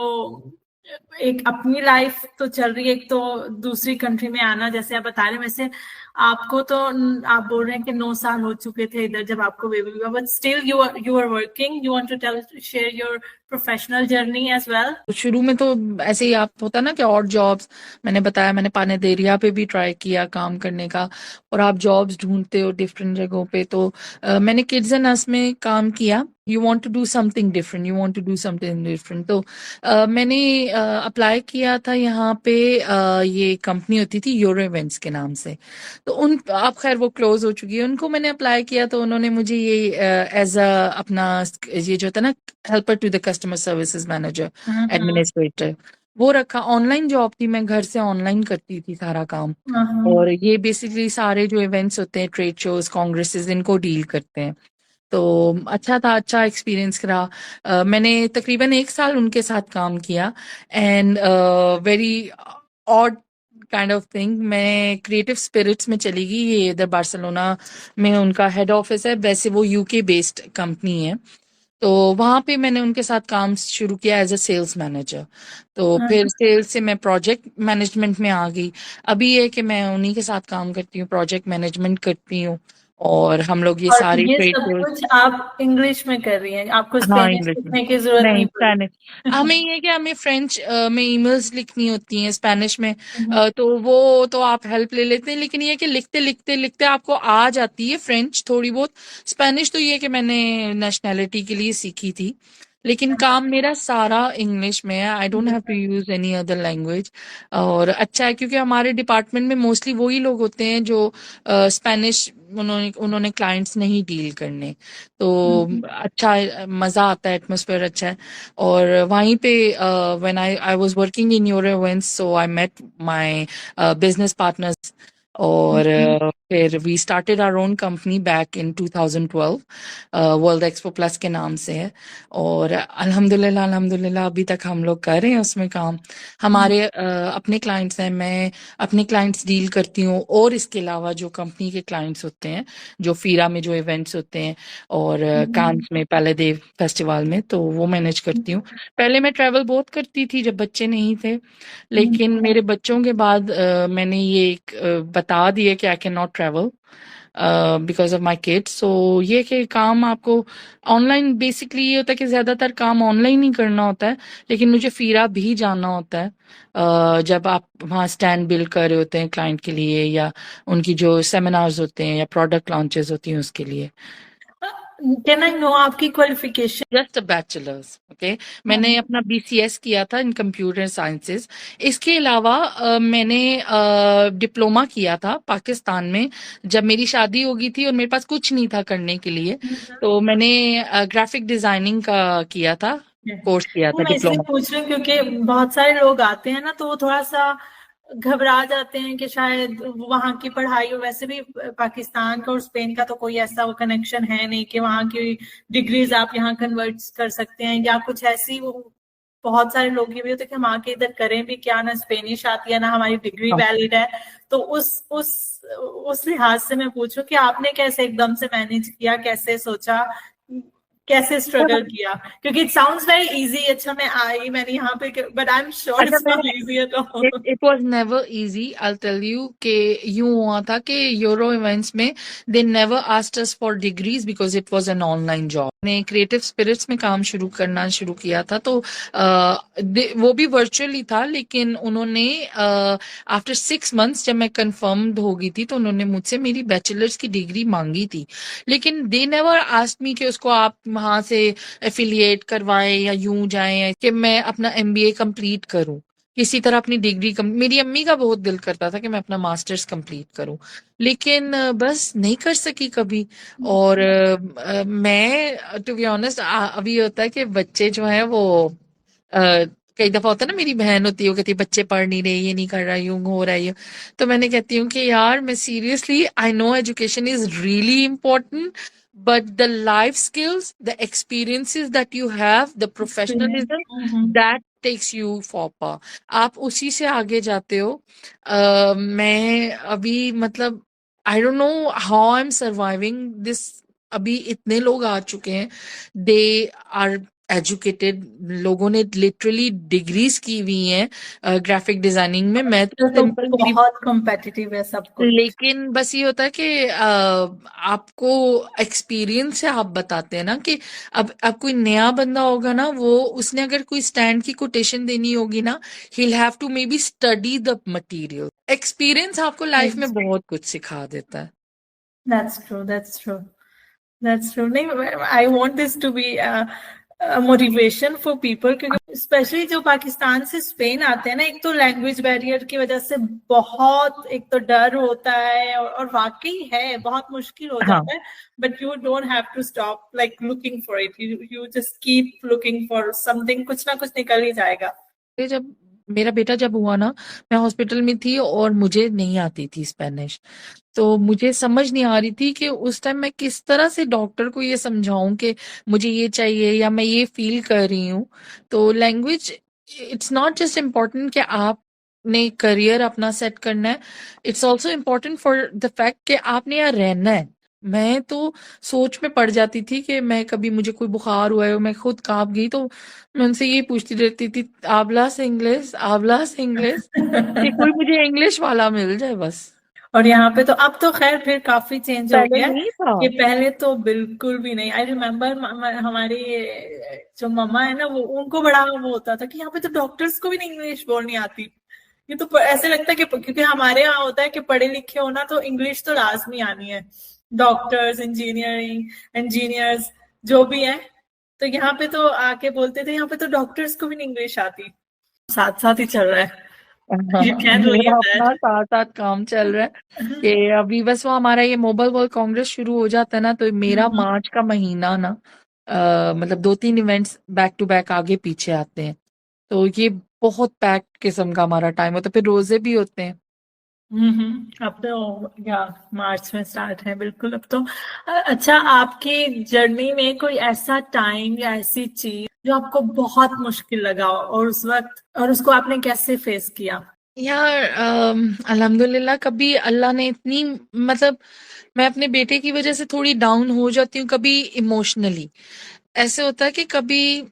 एक अपनी लाइफ तो चल रही है, एक तो दूसरी कंट्री में आना, जैसे आप बता रहे हैं, वैसे आपको तो आप बोल रहे हैं कि 9 साल हो चुके थे इधर जब आपको बेबी हुआ, but still you are working, you want to tell share your professional journey as well. शुरू में तो ऐसे ही आप होता ना कि और जॉब्स, मैंने बताया मैंने पानेदेरिया पे भी ट्राई किया काम करने का, और आप जॉब्स ढूंढते हो डिफरेंट जगहों पे, तो मैंने किड्स एंड अस में काम किया। You want to do something different, you want to do something different, तो मैंने अप्लाई किया था यहाँ पे। ये कंपनी होती थी यूरो इवेंट्स के नाम से, तो उन आप खैर वो क्लोज हो चुकी है। उनको मैंने अप्लाई किया तो उन्होंने मुझे ये एज अ अपना ये जो होता है ना, helper to the customer services manager, administrator, वो रखा। ऑनलाइन जॉब थी, मैं घर से ऑनलाइन करती थी सारा काम। और ये बेसिकली सारे जो इवेंट्स होते हैं, ट्रेड शोज, कांग्रेसेस, इनको डील करते हैं। तो अच्छा था, अच्छा एक्सपीरियंस रहा। मैंने तकरीबन 1 साल उनके साथ काम किया, and very odd kind of thing, मैं क्रिएटिव स्पिरिट्स में चली गई। ये इधर बार्सिलोना में उनका हेड ऑफिस है, वैसे वो यूके बेस्ड कंपनी है। तो वहां पे मैंने उनके साथ काम शुरू किया एज अ सेल्स मैनेजर। तो फिर सेल्स से मैं प्रोजेक्ट मैनेजमेंट में आ गई। अभी ये कि मैं उन्हीं के साथ काम करती हूँ, प्रोजेक्ट मैनेजमेंट करती हूँ, और हम लोग ये और सारी ये ट्रेड सब शोज। कुछ आप इंग्लिश में कर रही हैं, आपको हाँ, स्पेनिश इंग्लिश में। सीखने की जरूरत नहीं, नहीं पड़ी। स्पेनिश। हमें ये कि हमें फ्रेंच में ईमेल्स लिखनी होती हैं स्पेनिश में, तो वो तो आप हेल्प ले लेते हैं, लेकिन ये कि लिखते लिखते लिखते आपको आ जाती है फ्रेंच थोड़ी बहुत। स्पेनिश तो ये कि मैंने नेशनैलिटी के लिए सीखी थी, लेकिन काम मेरा सारा इंग्लिश में है। I don't have to use any other language. और अच्छा है क्योंकि हमारे डिपार्टमेंट में मोस्टली वही लोग होते हैं जो स्पेनिश, उन्होंने उन्होंने क्लाइंट्स नहीं डील करने, तो अच्छा है, मजा आता है, एटमोसफेयर अच्छा है। और वहीं पे when I I was working in Euro events, so I met my business partners, और फिर we started our own company back in 2012, world expo plus के नाम से है। और अल्हम्दुलिल्लाह अल्हम्दुलिल्लाह अभी तक हम लोग कर रहे हैं उसमें काम। हमारे अपने क्लाइंट्स हैं, मैं अपने क्लाइंट्स डील करती हूँ, और इसके अलावा जो कंपनी के क्लाइंट्स होते हैं, जो फीरा में जो इवेंट्स होते हैं, और कांस में पहले देव फेस्टिवल में, तो वो मैनेज करती हूँ। पहले मैं ट्रैवल बहुत करती थी जब बच्चे नहीं थे, लेकिन मेरे बच्चों के बाद मैंने ये एक बता दिया कि I can not travel because of my kids. So ये कि काम आपको ऑनलाइन, बेसिकली ये होता है कि ज्यादातर काम ऑनलाइन ही करना होता है, लेकिन मुझे फीरा भी जाना होता है। जब आप वहाँ स्टैंड बिल्ड कर रहे होते हैं क्लाइंट के लिए, या उनकी जो सेमिनार्स होते हैं या प्रोडक्ट लॉन्चेस होती हैं उसके लिए। कैन आई नो आपकी qualification? Just a bachelors, okay. मैंने अपना बीसीएस किया था इन कंप्यूटर साइंसेज। इसके अलावा मैंने डिप्लोमा किया था पाकिस्तान में, जब मेरी शादी हो गई थी और मेरे पास कुछ नहीं था करने के लिए, तो मैंने ग्राफिक डिजाइनिंग का किया था, कोर्स किया वो था, मैं इसलिए डिप्लोमा। पूछ रही हूँ क्योंकि बहुत सारे लोग आते हैं ना, तो वो थोड़ा सा घबरा जाते हैं कि शायद वहाँ की पढ़ाई, और वैसे भी पाकिस्तान का और स्पेन का तो कोई ऐसा वो कनेक्शन है नहीं कि वहाँ की डिग्रीज आप यहाँ कन्वर्ट कर सकते हैं या कुछ ऐसी वो। बहुत सारे लोग ये भी होते हैं कि हम आके इधर करें भी क्या, ना स्पेनिश आती है ना हमारी डिग्री हाँ। वैलिड है। तो उस लिहाज से मैं पूछूं कि आपने कैसे एकदम से मैनेज किया, कैसे सोचा, कैसे स्ट्रगल किया? क्योंकि इट साउंड्स वेरी इजी। अच्छा मैं आई, मैंने यहाँ पे, बट आई एम श्योर अच्छा, इट्स मैं not easy at all. It was never easy, I tell you कि यूं हुआ था कि यूरो इवेंट्स में they never asked us for degrees because it was an online job. ने क्रिएटिव स्पिरिट्स में काम शुरू किया था, तो वो भी वर्चुअली था, लेकिन उन्होंने आफ्टर 6 मंथ्स जब मैं कंफर्म्ड हो गई थी, तो उन्होंने मुझसे मेरी बैचलर्स की डिग्री मांगी थी, लेकिन दे नेवर आस्क्ड मी कि उसको आप वहां से एफिलिएट करवाएं या यूं जाएं, कि मैं अपना एमबीए कंप्लीट करूं किसी तरह अपनी डिग्री मेरी अम्मी का बहुत दिल करता था कि मैं अपना मास्टर्स कंप्लीट करूं, लेकिन बस नहीं कर सकी कभी। और मैं टू बी ऑनेस्ट, अभी होता है कि बच्चे जो है वो कई दफा होता है ना, मेरी बहन होती है वो कहती है बच्चे पढ़ नहीं रहे, ये नहीं कर रहा, यूं हो रहा है ये। तो मैंने कहती हूँ कि यार मैं seriously, I know education is really important, but the life skills, the experiences that you have, the professionalism, that takes you far. आप उसी से आगे जाते हो। मैं अभी मतलब I don't know how I am surviving this. अभी इतने लोग आ चुके हैं, दे आर एजुकेटेड लोगों ने लिटरली डिग्रीज की हुई हैं ग्राफिक डिजाइनिंग में। मैं तो तो सिंपल मेरी, बहुत कॉम्पिटिटिव है सब कुछ। लेकिन बस ये होता है कि आपको एक्सपीरियंस से आप बताते हैं ना कि अब कोई नया बंदा होगा ना, वो उसने अगर कोई स्टैंड की कोटेशन देनी होगी ना, he'll have to maybe study the material. Experience आपको लाइफ में बहुत कुछ सिखा देता है। That's true, that's true, that's true. नहीं, I want this to be motivation for people, क्योंकि स्पेशली जो पाकिस्तान से स्पेन आते हैं ना, एक तो लैंग्वेज बैरियर की वजह से बहुत, एक तो डर होता है, और वाकई है बहुत मुश्किल हो हाँ, जाता है। But you don't have to stop like looking for it, you just keep looking for something, कुछ ना कुछ निकल ही जाएगा। ये जब मेरा बेटा जब हुआ ना, मैं हॉस्पिटल में थी और मुझे नहीं आती थी स्पेनिश। तो मुझे समझ नहीं आ रही थी कि उस टाइम मैं किस तरह से डॉक्टर को ये समझाऊं कि मुझे ये चाहिए या मैं ये फील कर रही हूँ। तो language, it's not just important कि आपने करियर अपना सेट करना है, it's also important for the fact कि आपने यहाँ रहना है। मैं तो सोच में पड़ जाती थी कि मैं कभी, मुझे कोई बुखार हुआ है और मैं खुद कांप गई, तो मैं उनसे ये पूछती रहती थी, आबलास इंग्लिश, आबलास इंग्लिश, कि कोई मुझे इंग्लिश वाला मिल जाए बस। और यहाँ पे तो अब तो खैर फिर काफी चेंज हो पहले गया है। नहीं था। ये पहले तो बिल्कुल भी नहीं। आई रिमेम्बर हमारी जो मम्मा है ना, वो उनको बड़ा वो होता था कि यहाँ पे तो डॉक्टर्स को भी नहीं इंग्लिश बोलनी आती। ये तो ऐसे लगता है कि क्योंकि हमारे यहाँ होता है कि पढ़े लिखे हो ना तो इंग्लिश तो लाजमी आनी है, डॉक्टर्स, इंजीनियर्स जो भी है। तो यहाँ पे तो आके बोलते थे यहाँ पे तो डॉक्टर्स को भी नहीं इंग्लिश आती। साथ साथ ही चल रहा है। यू हाँ, कैन मेरा बिलीव अपना साथ साथ काम चल रहा है कि अभी बस वो हमारा ये मोबाइल वर्ल्ड कांग्रेस शुरू हो जाता है ना, तो मेरा दैट। मार्च का महीना ना, मतलब 2-3 इवेंट्स बैक टू बैक आगे पीछे आते हैं। तो ये बहुत पैक्ड किस्म का हमारा टाइम होता है, फिर रोजे भी होते हैं। अब तो या मार्च में स्टार्ट है बिल्कुल। अब तो अच्छा, आपकी जर्नी में कोई ऐसा टाइम या ऐसी चीज जो आपको बहुत मुश्किल लगा हो, और उस वक्त और उसको आपने कैसे फेस किया? यार अल्हम्दुलिल्लाह कभी अल्लाह ने इतनी, मतलब मैं अपने बेटे की वजह से थोड़ी डाउन हो जाती हूँ कभी इमोशनली। ऐसे होता है कि कभी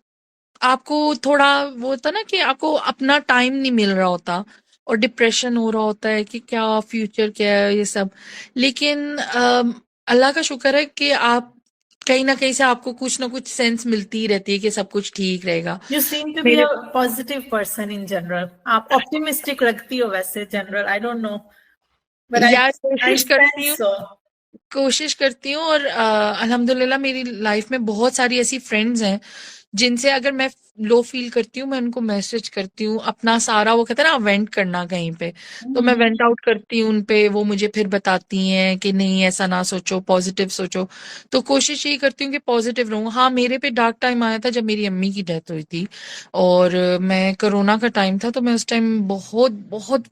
आपको थोड़ा वो होता है ना कि आपको अपना टाइम नहीं मिल रहा होता और डिप्रेशन हो रहा होता है कि क्या फ्यूचर, क्या है ये सब। लेकिन अल्लाह का शुक्र है कि आप कहीं ना कहीं से आपको कुछ ना कुछ सेंस मिलती ही रहती है कि सब कुछ ठीक रहेगा। यू सीम टू बी मेरे a positive person in general. आप ऑप्टिमिस्टिक लगती हो वैसे general, I don't know, but I यार आई कोशिश करती सेंस हूँ, सो। कोशिश करती हूँ, और अल्हम्दुलिल्लाह मेरी लाइफ में बहुत सारी ऐसी फ्रेंड्स हैं जिनसे अगर मैं लो फील करती हूँ, मैं उनको मैसेज करती हूँ अपना सारा, वो कहते हैं ना वेंट करना कहीं पे, तो मैं वेंट आउट करती हूँ उन पे, वो मुझे फिर बताती हैं कि नहीं ऐसा ना सोचो, पॉजिटिव सोचो। तो कोशिश यही करती हूँ कि पॉजिटिव रहूँ। हाँ, मेरे पे डार्क टाइम आया था जब मेरी अम्मी की डेथ हुई थी, और मैं कोरोना का टाइम था, तो मैं उस टाइम बहुत बहुत,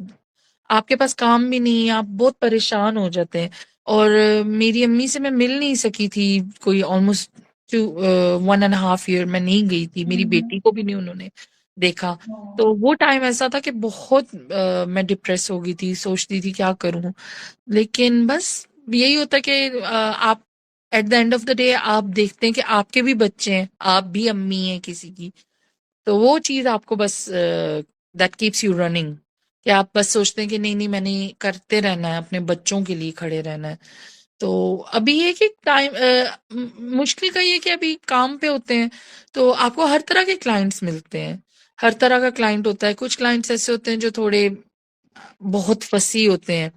आपके पास काम भी नहीं, आप बहुत परेशान हो जाते हैं। और मेरी अम्मी से मैं मिल नहीं सकी थी, कोई ऑलमोस्ट 1.5 ईयर मैं नहीं गई थी, मेरी बेटी को भी नहीं उन्होंने देखा। तो वो टाइम ऐसा था कि बहुत मैं डिप्रेस हो गई थी, सोचती थी क्या करूं। लेकिन बस यही होता है कि आप at the end of the day आप देखते हैं कि आपके भी बच्चे हैं, आप भी अम्मी हैं किसी की। तो वो चीज आपको बस दैट कीप्स यू रनिंग, कि आप बस सोचते हैं कि नहीं नहीं मैंने करते रहना है, अपने बच्चों के लिए खड़े रहना है। तो अभी ये कि टाइम मुश्किल का ये कि अभी काम पे होते हैं, तो आपको हर तरह के क्लाइंट्स मिलते हैं, हर तरह का क्लाइंट होता है। कुछ क्लाइंट्स ऐसे होते हैं जो थोड़े बहुत फसी होते हैं,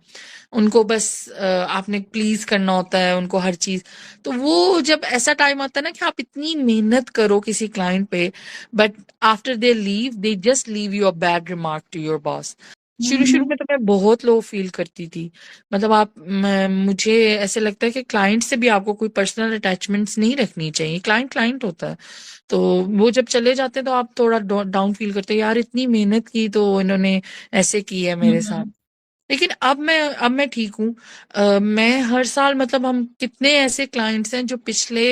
उनको बस आपने प्लीज करना होता है उनको हर चीज। तो वो जब ऐसा टाइम आता है ना कि आप इतनी मेहनत करो किसी क्लाइंट पे, but after they leave they just leave you a bad remark to your boss. शुरू शुरू में तो मैं बहुत लो फील करती थी। मतलब मुझे ऐसे लगता है कि क्लाइंट से भी आपको कोई पर्सनल अटैचमेंट्स नहीं रखनी चाहिए, क्लाइंट क्लाइंट होता है। तो वो जब चले जाते हैं तो आप थोड़ा डाउन फील करते हैं, यार इतनी मेहनत की तो इन्होंने ऐसे की है मेरे साथ। लेकिन अब मैं ठीक हूँ। मैं हर साल मतलब हम कितने ऐसे क्लाइंट्स हैं जो पिछले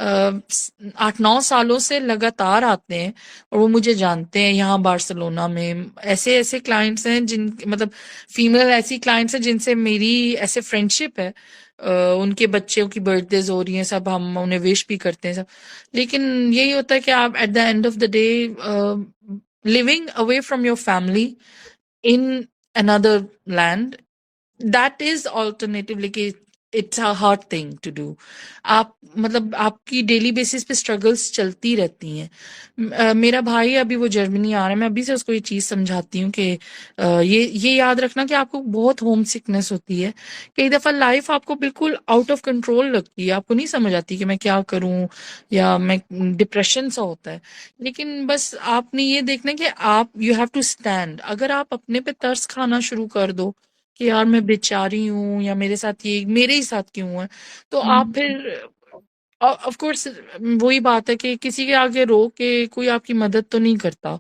8-9 सालों से लगातार आते हैं और वो मुझे जानते हैं यहाँ बार्सिलोना में। ऐसे ऐसे क्लाइंट्स हैं जिन मतलब फीमेल ऐसी क्लाइंट्स हैं जिनसे मेरी ऐसे फ्रेंडशिप है। उनके बच्चों की बर्थडेज हो रही हैं, सब हम उन्हें विश भी करते हैं सब। लेकिन यही होता है कि आप at the end of the day living away from your family in another land, that is alternatively कि it's a hard thing to do। आप मतलब आपकी डेली बेसिस पे स्ट्रगल्स चलती रहती हैं। मेरा भाई अभी वो जर्मनी आ रहा है, मैं अभी से उसको ये चीज समझाती हूँ कि ये याद रखना कि आपको बहुत होम सिकनेस होती है। कई दफा लाइफ आपको बिल्कुल आउट ऑफ कंट्रोल लगती है, आपको नहीं समझ आती कि मैं क्या करूं, या मैं डिप्रेशन सा होता है। लेकिन बस आपने ये देखना है कि आप यू हैव टू स्टैंड। अगर आप अपने पे तरस खाना शुरू कर दो कि यार मैं बेचारी हूँ या मेरे साथ ये मेरे ही साथ क्यों है, तो आप हम्म फिर ऑफ कोर्स वही बात है कि किसी के आगे रो के कोई आपकी मदद तो नहीं करता।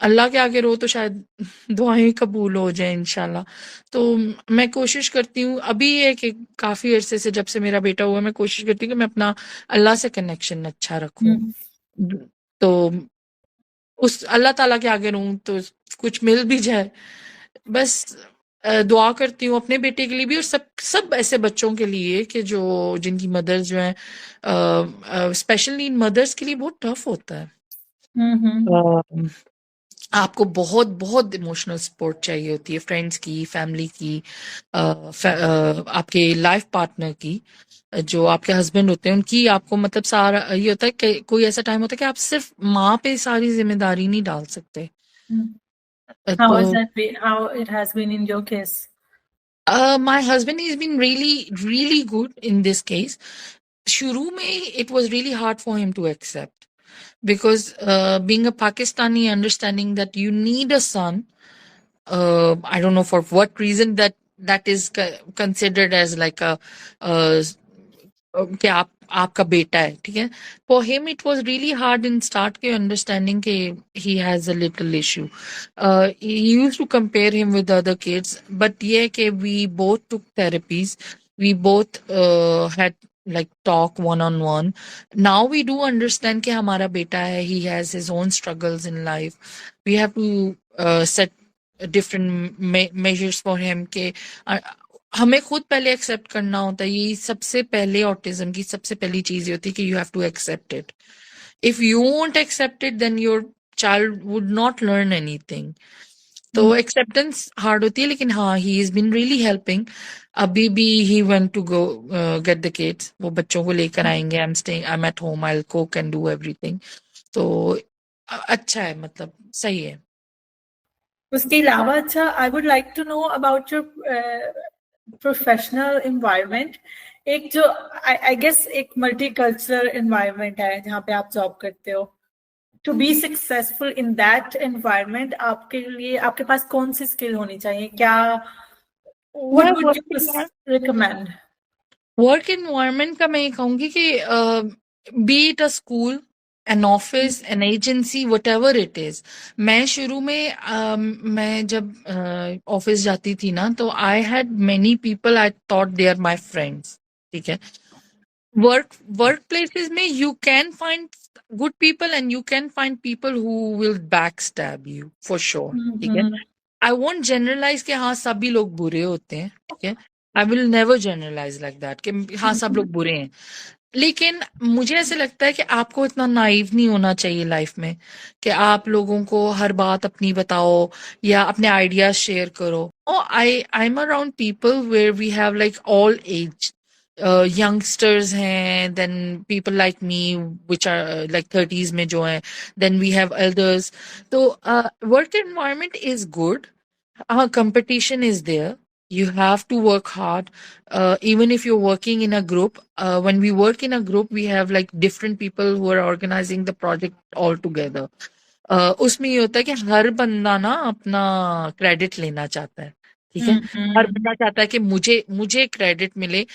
अल्लाह के आगे रो तो शायद दुआएं कबूल हो जाए इंशाल्लाह। तो मैं कोशिश करती हूँ अभी ये कि काफी अरसे से जब से मेरा बेटा हुआ मैं कोशिश करती हूँ कि मैं अपना अल्लाह से कनेक्शन अच्छा रखूं। हम्म तो उस अल्लाह ताला के आगे रहूं तो कुछ मिल भी जाए। बस दुआ करती हूँ अपने बेटे के लिए भी और सब सब ऐसे बच्चों के लिए कि जो जिनकी मदर्स जो हैं स्पेशल नीड मदर्स के लिए बहुत टफ होता है। हम्म अ, आपको बहुत बहुत इमोशनल सपोर्ट चाहिए होती है, फ्रेंड्स की, फैमिली की, आपके लाइफ पार्टनर की, जो आपके हस्बैंड होते हैं उनकी। आपको मतलब सारा ये होता है कि कोई ऐसा टाइम होता है कि आप सिर्फ माँ पे सारी जिम्मेदारी नहीं डाल सकते। How तो is that how it has been in your case? my husband has been really really good in this case। शुरू में it was really hard for him to accept because being a Pakistani, understanding that you need a son, I don't know for what reason that is considered as like a कि आपका बेटा है, ठीक है। For him it was really hard in start के understanding कि he has a little issue. He used to compare him with other kids, but ये कि we both took therapies, we both had like talk one on one। now we do understand कि हमारा बेटा है, he has his own struggles in life, we have to set different measures for him कि uh, हमें खुद पहले accept करना होता है। ये सबसे पहले ऑटिज्म की सबसे पहली चीज ये होती है कि you have to accept it. If you won't accept it then your child would not learn anything. तो Mm. एक्सेप्टेंस हार्ड होती है, लेकिन हाँ he is been really helping. अभी भी he went to go get the kids, वो बच्चों को लेकर आएंगे। I am at home, I will cook and do everything. तो अच्छा है, मतलब सही है। उसके अलावा अच्छा, I would like to know about your professional environment. एक जो आई गेस एक मल्टी कल्चरल एनवायरनमेंट है जहाँ पे आप जॉब करते हो। To be successful in that environment आपके लिए आपके पास कौन सी स्किल होनी चाहिए, क्या व्हाट मैं would you recommend? Work environment का मैं ये कहूंगी कि B it a school, an office, an agency, what ever it is. मैं शुरू में मैं जब ऑफिस जाती थी ना, तो I had many people I thought they are my friends, ठीक है। वर्क प्लेसेस में you can find good people and you can find people who will back stab you for sure, ठीक है। आई वोंट जनरलाइज कि हाँ सभी लोग बुरे होते हैं, ठीक है। I will never generalise like that कि हाँ सब लोग बुरे हैं। लेकिन मुझे ऐसे लगता है कि आपको इतना नाइव नहीं होना चाहिए लाइफ में कि आप लोगों को हर बात अपनी बताओ या अपने आइडियाज शेयर करो। Oh I am around people where we have like all age, youngsters हैं, then people like me which are like thirties में जो हैं, देन वी हैव एल्डर्स। तो work environment is good. competition is there, you have to work hard. Even if you're working in a group, when we work in a group we have like different people who are organizing the project all together। उसमें ये होता है कि हर बंदा ना अपना credit लेना चाहता है, ठीक है। हर बंदा चाहता है कि मुझे मुझे क्रेडिट मिले।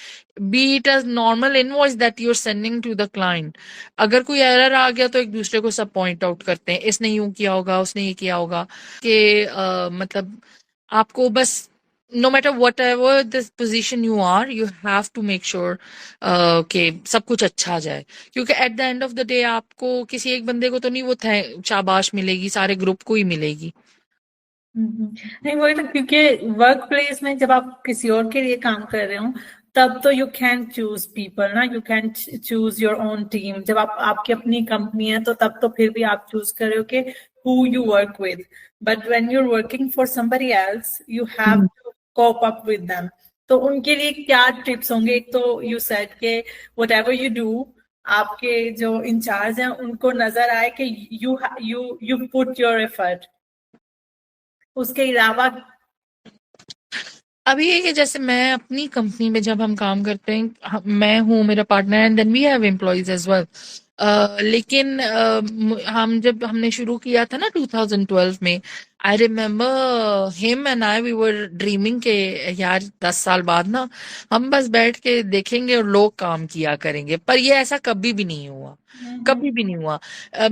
Be it a normal invoice that you are sending to the client, अगर कोई एरर आ गया तो एक दूसरे को सब पॉइंट आउट करते हैं, इसने यूं किया होगा, उसने ये किया होगा कि मतलब आपको बस no matter whatever the position you are, you have to make sure कि सब कुछ अच्छा जाए, क्योंकि at the end of the day आपको किसी एक बंदे को तो नहीं वो शाबाश मिलेगी, सारे ग्रुप को ही मिलेगी। नहीं वही तो, क्योंकि वर्क प्लेस में जब आप किसी और के लिए काम कर रहे हो तब तो यू कैन चूज पीपल ना, you can choose your own team. जब आप आपकी अपनी कंपनी है तो तब तो फिर भी आप चूज कर रहे हो कि who you work with, but when you are working for somebody else you have to cope up with them. तो उनके लिए क्या टिप्स होंगे? एक तो यू सेड के व्हाटएवर यू डू आपके जो इंचार्ज हैं उनको नजर आए कि यू पुट योर एफर्ट, उसके अलावा। अभी ये कि जैसे मैं अपनी कंपनी में जब हम काम करते हैं, मैं हूँ, मेरा partner, and then we have employees as well. लेकिन हम जब हमने शुरू किया था ना 2012 में, I remember him and I we were dreaming के यार 10 साल बाद ना हम बस बैठ के देखेंगे और लोग काम किया करेंगे, पर ये ऐसा कभी भी नहीं हुआ, कभी भी नहीं हुआ।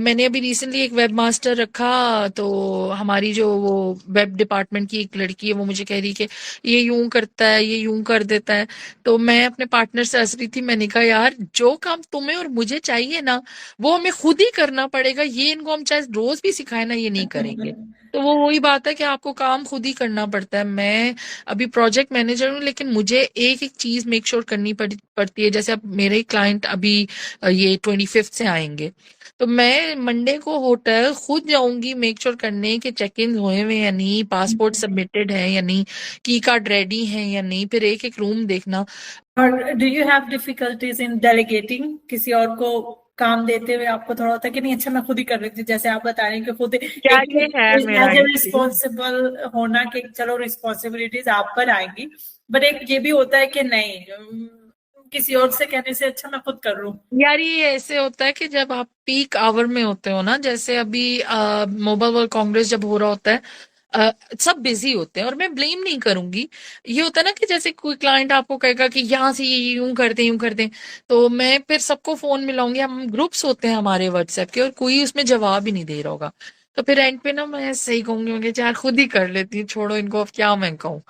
मैंने अभी रिसेंटली एक वेब मास्टर रखा, तो हमारी जो वो वेब डिपार्टमेंट की एक लड़की है वो मुझे कह रही कि ये यूं करता है, ये यूं कर देता है। तो मैं अपने पार्टनर से हंस रही थी, मैंने कहा यार जो काम तुम्हें और मुझे चाहिए ना वो हमें खुद ही करना पड़ेगा, ये इनको हम चाहे रोज भी सिखाए ना ये नहीं करेंगे। तो वो वही बात है कि आपको काम खुद ही करना पड़ता है। मैं अभी प्रोजेक्ट मैनेजर हूँ, लेकिन मुझे एक एक चीज मेक श्योर करनी पड़ती है। जैसे अब मेरे क्लाइंट अभी ये 25th से आएंगे, तो मैं मंडे को होटल खुद जाऊंगी मेक श्योर करने के चेक इन हुए हुए या नहीं, पासपोर्ट सबमिटेड है या नहीं, की कार्ड रेडी है या नहीं, फिर एक एक रूम देखना। और do you have difficulties in delegating? किसी और को काम देते हुए आपको थोड़ा होता है कि नहीं अच्छा मैं खुद ही कर रही थी, जैसे आप बता रहे हैं कि खुद क्या ये है मेरा एज ए एक्सपीरियंस। रिस्पॉन्सिबल होना कि चलो रिस्पॉन्सिबिलिटीज आप पर आएंगी, बट एक ये भी होता है कि नहीं किसी और से कहने से अच्छा मैं खुद कर लूं। यार ये ऐसे होता है कि जब आप पीक आवर में होते हो ना, जैसे अभी मोबाइल वर्ल्ड कांग्रेस जब हो रहा होता है, सब बिजी होते हैं, और मैं ब्लेम नहीं करूंगी। ये होता है ना कि जैसे कोई क्लाइंट आपको कहेगा कि यहाँ से ये यूं कर दें यूं कर दें, तो मैं फिर सबको फोन मिलाऊंगी, हम ग्रुप्स होते हैं हमारे व्हाट्सएप के, और कोई उसमें जवाब ही नहीं दे रहा होगा। तो फिर एंड पे ना मैं सही कहूंगी कि यार खुद ही कर लेती हूँ, छोड़ो इनको, अब क्या मैं कहूँ।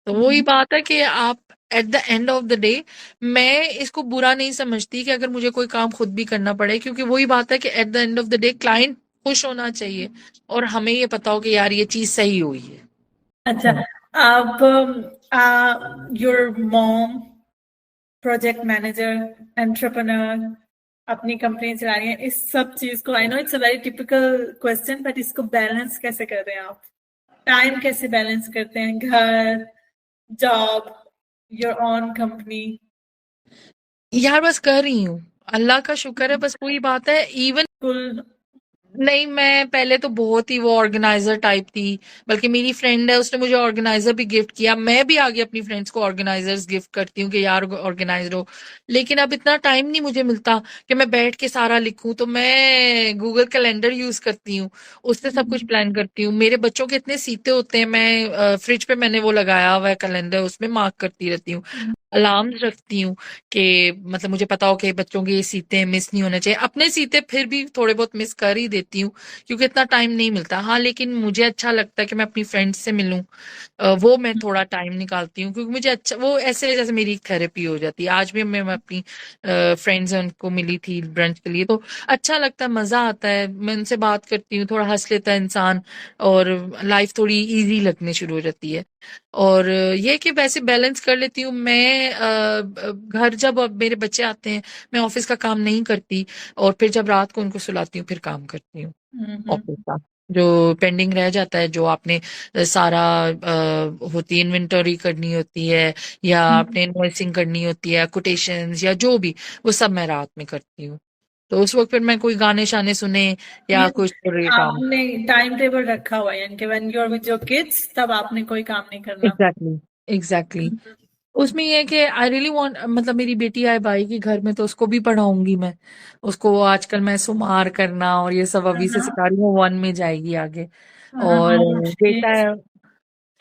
तो वही बात है कि आप at the end of the day, मैं इसको बुरा नहीं समझती कि अगर मुझे कोई काम खुद भी करना पड़े, क्योंकि वही बात है कि at the end of the day client खुश होना चाहिए और हमें ये पता हो कि यार ये चीज सही हुई है। अच्छा, अब your mom project manager entrepreneur अपनी कंपनी चला रही है, इस सब चीज को I know it's a very typical question, but इसको बैलेंस कैसे कर रहे हैं आप? टाइम कैसे बैलेंस करते हैं? घर, जॉब, योर ओन कंपनी? यार बस कर रही हूँ, अल्लाह का शुक्र है, बस वही बात है। इवन कुल नहीं, मैं पहले तो बहुत ही वो ऑर्गेनाइजर टाइप थी, बल्कि मेरी फ्रेंड है उसने मुझे ऑर्गेनाइजर भी गिफ्ट किया, मैं भी आगे अपनी फ्रेंड्स को ऑर्गेनाइजर्स गिफ्ट करती हूँ कि यार ऑर्गेनाइजर हो। लेकिन अब इतना टाइम नहीं मुझे मिलता कि मैं बैठ के सारा लिखूं, तो मैं गूगल कैलेंडर यूज करती हूँ, उससे सब कुछ प्लान करती हूँ। मेरे बच्चों के इतने सीते होते हैं, मैं फ्रिज पे मैंने वो लगाया हुआ है कैलेंडर, उसमें मार्क करती रहती हूँ। अलार्म्स रखती हूँ कि मतलब मुझे पता हो कि बच्चों के ये सीते मिस नहीं होने चाहिए। अपने सीते फिर भी थोड़े बहुत मिस कर ही देती हूँ, क्योंकि इतना टाइम नहीं मिलता। हाँ, लेकिन मुझे अच्छा लगता है कि मैं अपनी फ्रेंड्स से मिलूं, वो मैं थोड़ा टाइम निकालती हूँ, क्योंकि मुझे अच्छा वो ऐसे जैसे मेरी थेरेपी हो जाती है। आज भी मैं अपनी फ्रेंड्स हैं उनको मिली थी ब्रंच के लिए, तो अच्छा लगता है, मजा आता है, मैं उनसे बात करती हूँ, थोड़ा हंस लेता है इंसान, और लाइफ थोड़ी इजी लगने शुरू हो जाती है। और ये कि वैसे बैलेंस कर लेती हूँ मैं। घर जब अब मेरे बच्चे आते हैं, मैं ऑफिस का काम नहीं करती, और फिर जब रात को उनको सुलाती हूँ फिर काम करती हूँ ऑफिस का, जो पेंडिंग रह जाता है, जो आपने सारा होती है, इन्वेंटरी करनी होती है, या आपने इनवॉइसिंग करनी होती है, कोटेशंस या जो भी, वो सब मैं रात में करती हूँ। तो उस वक्त फिर मैं कोई गाने शाने सुने या कुछ और ये काम। आपने टाइम टेबल रखा हुआ है, यानी कि when you are with your kids तब आपने कोई काम नहीं करना? Exactly, exactly. उसमें ये है कि आई रियली वांट, मतलब मेरी बेटी आए भाई की घर में तो उसको भी पढ़ाऊंगी मैं, उसको आजकल मैं शुमार करना और ये सब अभी से सिखा रही हूँ, 1 में जाएगी आगे। और बेटा है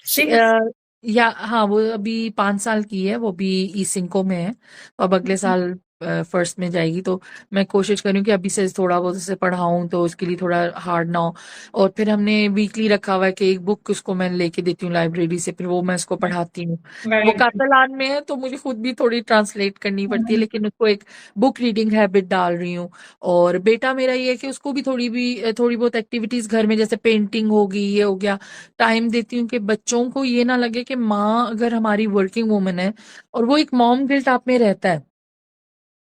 सिक्स? या हाँ वो अभी 5 साल की है, वो भी ई सिंको में है, तो अब अगले साल फर्स्ट में जाएगी, तो मैं कोशिश करूँ कि अभी से थोड़ा बहुत उसे पढ़ाऊँ तो उसके लिए थोड़ा हार्ड ना हो। और फिर हमने वीकली रखा हुआ है कि एक बुक उसको मैं लेके देती हूँ लाइब्रेरी से, फिर वो मैं उसको पढ़ाती हूँ। वो वेरी कातालान में है तो मुझे खुद भी थोड़ी ट्रांसलेट करनी पड़ती है, गुड। लेकिन उसको एक बुक रीडिंग हैबिट डाल रही हूँ। और बेटा मेरा ये है कि उसको भी थोड़ी बहुत एक्टिविटीज घर में, जैसे पेंटिंग होगी, ये हो गया, टाइम देती हूँ कि बच्चों को ये ना लगे कि माँ अगर हमारी वर्किंग वूमन है, और वो एक मॉम गिल्ट आप में रहता है,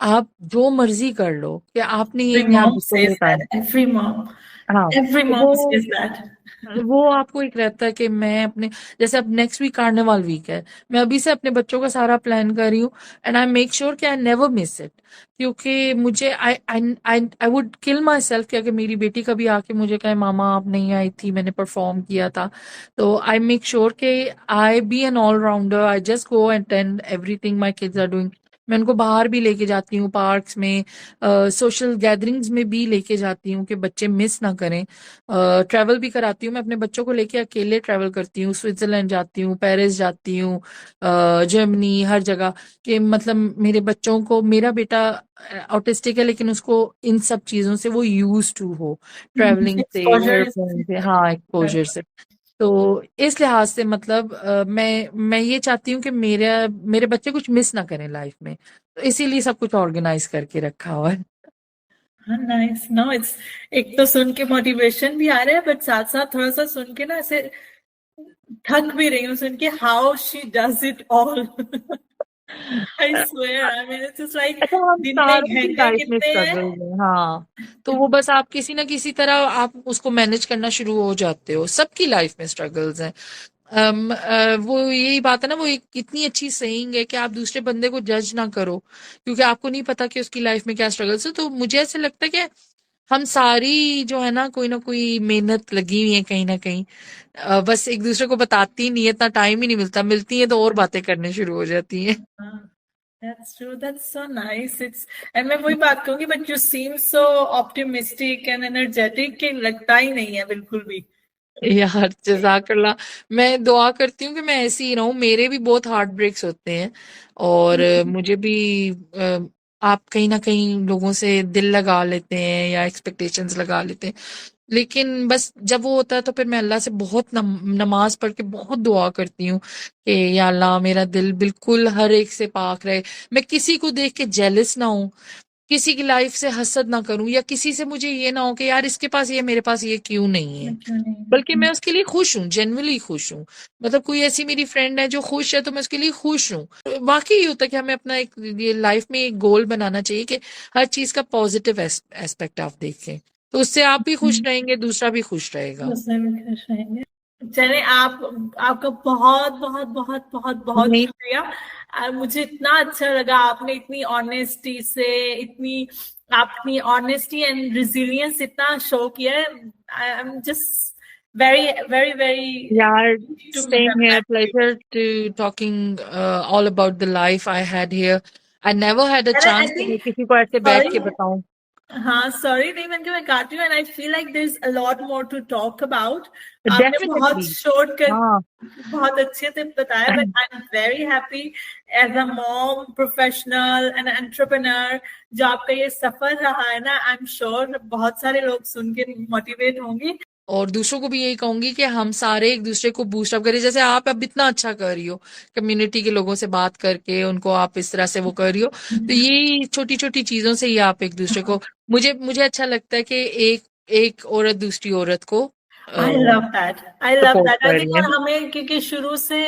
आप जो मर्जी कर लो कि आपने ये Every यहाँ mom बिताया says that. Time. Every mom. हाँ, Every तो mom says that. वो आपको एक रहता है कि मैं अपने, जैसे अब नेक्स्ट वीक कार्निवाल वीक है, मैं अभी से अपने बच्चों का सारा प्लान कर रही हूँ, एंड आई मेक श्योर कि आई नेवर मिस इट। क्योंकि मुझे आई आई I would kill my self कि अगर मेरी बेटी कभी आके मुझे कहे मामा आप नहीं आई थी, मैंने परफॉर्म किया था। तो आई मेक श्योर कि I be an all rounder, I just go attend everything my kids are doing. मैं उनको बाहर भी लेके जाती हूँ, पार्क्स में, सोशल गैदरिंग्स में भी लेके जाती हूँ कि बच्चे मिस ना करें। ट्रैवल भी कराती हूँ, मैं अपने बच्चों को लेके अकेले ट्रैवल करती हूँ, स्विट्जरलैंड जाती हूँ, पेरिस जाती हूँ, जर्मनी, हर जगह। कि मतलब मेरे बच्चों को, मेरा बेटा ऑटिस्टिक है लेकिन उसको इन सब चीजों से वो यूज टू हो, ट्रैवलिंग से, Exposure is एयरप्लेन से, हाँ, एक्सपोजर से। तो इस लिहाज से मतलब मैं ये चाहती हूँ कि मेरे बच्चे कुछ मिस ना करें लाइफ में, तो इसीलिए सब कुछ ऑर्गेनाइज करके रखा हुआ है। नाइस। नो इट्स, एक तो सुन के मोटिवेशन भी आ रहा है, बट साथ साथ थोड़ा सा सुन के ना ऐसे थक भी रही हूँ सुन के, how she does it all. I swear, I mean it's just like अच्छा, हम दिन में सारों की घंटे लाइफ में कितने हैं। स्ट्रगल है, हाँ। तो वो बस आप किसी ना किसी तरह आप उसको मैनेज करना शुरू हो जाते हो, सबकी लाइफ में स्ट्रगल्स हैं। वो यही बात है ना, वो एक इतनी अच्छी सेइंग है कि आप दूसरे बंदे को जज ना करो, क्योंकि आपको नहीं पता कि उसकी लाइफ में क्या स्ट्रगल्स है। तो मुझे ऐसे लगता है कि हम सारी जो है ना कोई मेहनत लगी हुई है कहीं ना कहीं। बस एक दूसरे को बताती नहीं है, इतना टाइम ही नहीं मिलता, मिलती है तो और बातें करने शुरू हो जाती हैं। That's true. That's so nice. It's, and मैं वही बात कहूंगी, but you seem so optimistic and energetic कि लगता ही नहीं है बिल्कुल भी। यार जजाकल्ला, मैं दुआ करती हूँ कि मैं ऐसी ही रहूं, मेरे भी बहुत हार्ट ब्रेक्स होते हैं, और मुझे भी आप कहीं ना कहीं लोगों से दिल लगा लेते हैं या एक्सपेक्टेशंस लगा लेते हैं, लेकिन बस जब वो होता है तो फिर मैं अल्लाह से बहुत नमाज पढ़ के बहुत दुआ करती हूँ कि या अल्लाह मेरा दिल बिल्कुल हर एक से पाक रहे, मैं किसी को देख के जेलस ना हूं, किसी की लाइफ से हसद ना करूं, या किसी से मुझे ये ना हो कि यार इसके पास ये मेरे पास ये क्यों नहीं है। क्यों बल्कि नहीं। मैं उसके लिए खुश हूँ, जेन्युइनली खुश हूँ। मतलब कोई ऐसी मेरी फ्रेंड है जो खुश है तो मैं उसके लिए खुश हूँ। वाकई ये होता है कि हमें अपना एक ये लाइफ में एक गोल बनाना चाहिए कि हर चीज का पॉजिटिव एस्पेक्ट आप देखें, तो उससे आप भी खुश रहेंगे, दूसरा भी खुश रहेगा। दूसरे भी खुश रहेंगे। चले आप, आपका बहुत बहुत बहुत बहुत बहुत नहीं, शुक्रिया। मुझे इतना अच्छा लगा, आपने इतनी ऑनेस्टी से, इतनी अपनी ऑनेस्टी एंड रिजिलियंस इतना शो किया है। I am just very very very यार, too same here. Met you. Pleasure to talking all about the life I had here. I never had a and I chance कि think, मैं किसी को ऐसे बैठ सॉरी, के बताऊं। हाँ सॉरी नहीं, मैं काटी हूँ, and I feel like there is a lot more to talk about. आपने बहुत डेफिनेटली, शॉर्ट कर, हाँ। बहुत अच्छे से बताया, but I am very happy as a mom, professional and entrepreneur, जो आपका ये सफर रहा है ना, आई एम श्योर बहुत सारे लोग सुन के मोटिवेट होंगे। और दूसरों को भी यही कहूंगी कि हम सारे एक दूसरे को बूस्ट अप करें, जैसे आप अब इतना अच्छा कर रही हो, कम्युनिटी के लोगों से बात करके उनको आप इस तरह से वो कर रही हो, तो ये छोटी छोटी चीजों से ही आप एक दूसरे को, मुझे मुझे अच्छा लगता है कि एक एक औरत दूसरी औरत को I love that, I love support that. I कर थिंक, रही है। और हमें क्योंकि शुरू से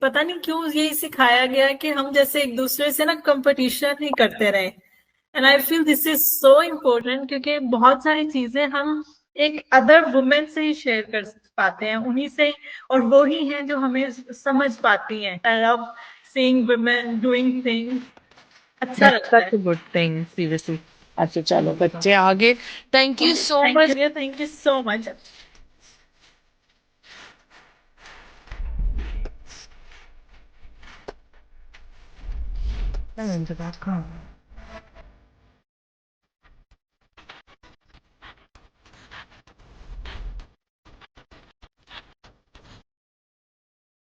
पता नहीं क्यों यही सिखाया गया है कि हम जैसे एक दूसरे से ना कंपटीशन ही करते रहे। And I feel this is so important, क्योंकि बहुत सारी चीजें हम एक अदर वुमेन से ही शेयर कर पाते हैं, उन्हीं से ही, और वो ही हैं जो हमें समझ पाती हैं। I love seeing women doing things, अच्छा दैट्स लगता सच है। A good thing, seriously. अच्छा चलो बच्चे आगे, thank you so much. Thank you so much. Into that car.